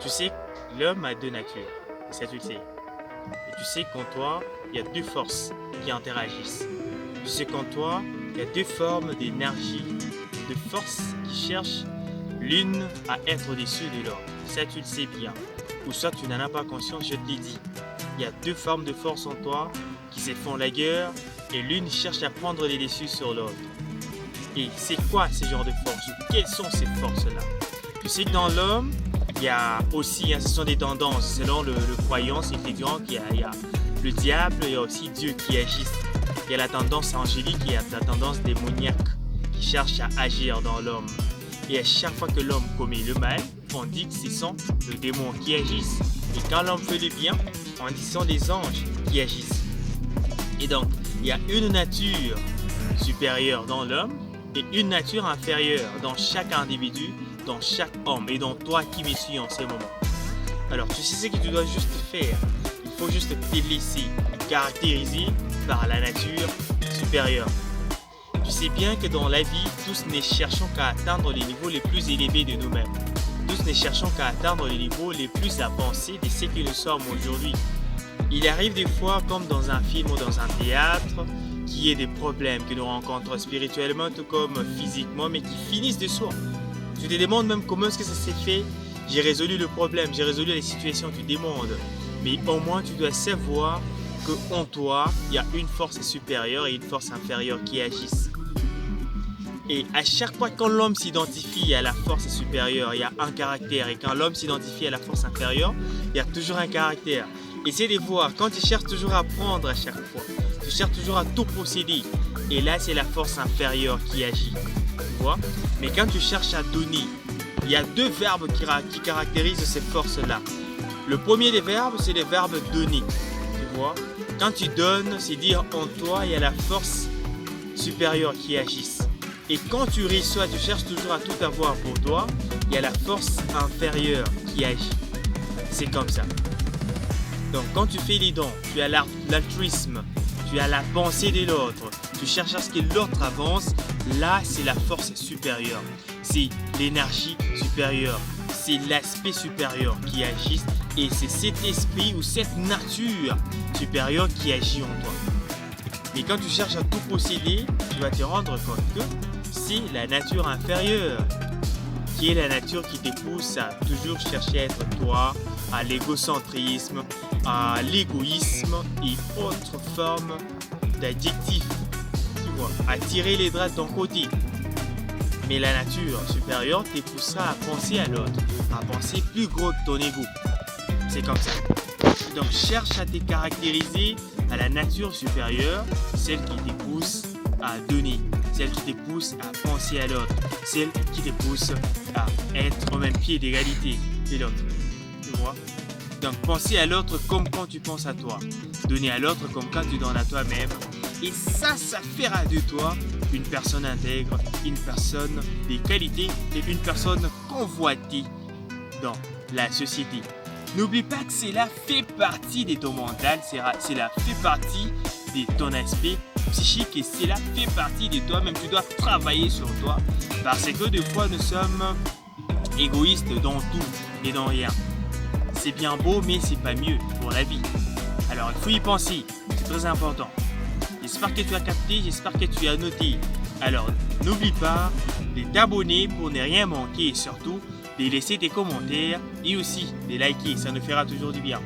Tu sais, l'homme a deux natures, ça tu le sais. Et tu sais qu'en toi, il y a deux forces qui interagissent. Tu sais qu'en toi, il y a deux formes d'énergie, de force qui cherchent l'une à être au-dessus de l'autre. Ça tu le sais bien. Ou soit tu n'en as pas conscience, je te l'ai dit. Il y a deux formes de force en toi qui se font la guerre et l'une cherche à prendre les dessus sur l'autre. Et c'est quoi ces genres de forces? Quelles sont ces forces-là? Tu sais que dans l'homme, il y a aussi, ce sont des tendances. Selon le croyant, c'est évident qu'il y a le diable, il y a aussi Dieu qui agisse. Il y a la tendance angélique et il y a la tendance démoniaque qui cherche à agir dans l'homme. Et à chaque fois que l'homme commet le mal, on dit que ce sont les démons qui agissent. Et quand l'homme fait le bien, on dit que ce sont des anges qui agissent. Et donc, il y a une nature supérieure dans l'homme et une nature inférieure dans chaque individu, dans chaque homme et dans toi qui me suis en ce moment. Alors, tu sais ce que tu dois juste faire. Il faut juste te laisser caractériser par la nature supérieure. Tu sais bien que dans la vie, tous ne cherchons qu'à atteindre les niveaux les plus élevés de nous-mêmes. Tous ne cherchons qu'à atteindre les niveaux les plus avancés de ce que nous sommes aujourd'hui. Il arrive des fois, comme dans un film ou dans un théâtre, qu'il y ait des problèmes que nous rencontrons spirituellement tout comme physiquement, mais qui finissent de soi. Tu te demandes même comment est-ce que ça s'est fait. J'ai résolu le problème, j'ai résolu la situation, tu demandes. Mais au moins tu dois savoir qu'en toi, il y a une force supérieure et une force inférieure qui agissent. Et à chaque fois quand l'homme s'identifie à la force supérieure, il y a un caractère. Et quand l'homme s'identifie à la force inférieure, il y a toujours un caractère. Essaye de voir, quand tu cherches toujours à prendre à chaque fois, tu cherches toujours à tout posséder. Et là, c'est la force inférieure qui agit. Tu vois? Mais quand tu cherches à donner, il y a deux verbes qui caractérisent ces forces-là. Le premier des verbes, c'est le verbe donner. Tu vois? Quand tu donnes, c'est dire en toi, il y a la force supérieure qui agisse. Et quand tu reçois, tu cherches toujours à tout avoir pour toi, il y a la force inférieure qui agit. C'est comme ça. Donc quand tu fais les dons, tu as l'altruisme, tu as la pensée de l'autre, tu cherches à ce que l'autre avance, là c'est la force supérieure. C'est l'énergie supérieure, c'est l'aspect supérieur qui agit et c'est cet esprit ou cette nature supérieure qui agit en toi. Mais quand tu cherches à tout posséder, tu vas te rendre compte que c'est la nature inférieure qui est la nature qui te pousse à toujours chercher à être toi, à l'égocentrisme, à l'égoïsme et autres formes d'adjectifs, tu vois, à tirer les draps de ton côté. Mais la nature supérieure te poussera à penser à l'autre, à penser plus gros que ton ego. C'est comme ça. Donc cherche à te caractériser à la nature supérieure, celle qui te pousse à donner, celle qui te pousse à penser à l'autre, celle qui te pousse à être au même pied d'égalité que l'autre. Tu vois? Donc penser à l'autre comme quand tu penses à toi, donner à l'autre comme quand tu donnes à toi-même. Et ça fera de toi une personne intègre, une personne de qualité et une personne convoitée dans la société. N'oublie pas que cela fait partie de ton mental, cela fait partie de ton aspect psychique et cela fait partie de toi, même tu dois travailler sur toi parce que des fois nous sommes égoïstes dans tout et dans rien. C'est bien beau mais c'est pas mieux pour la vie. Alors il faut y penser, c'est très important. J'espère que tu as capté, j'espère que tu as noté. Alors n'oublie pas de t'abonner pour ne rien manquer et surtout de laisser tes commentaires et aussi de liker, ça nous fera toujours du bien.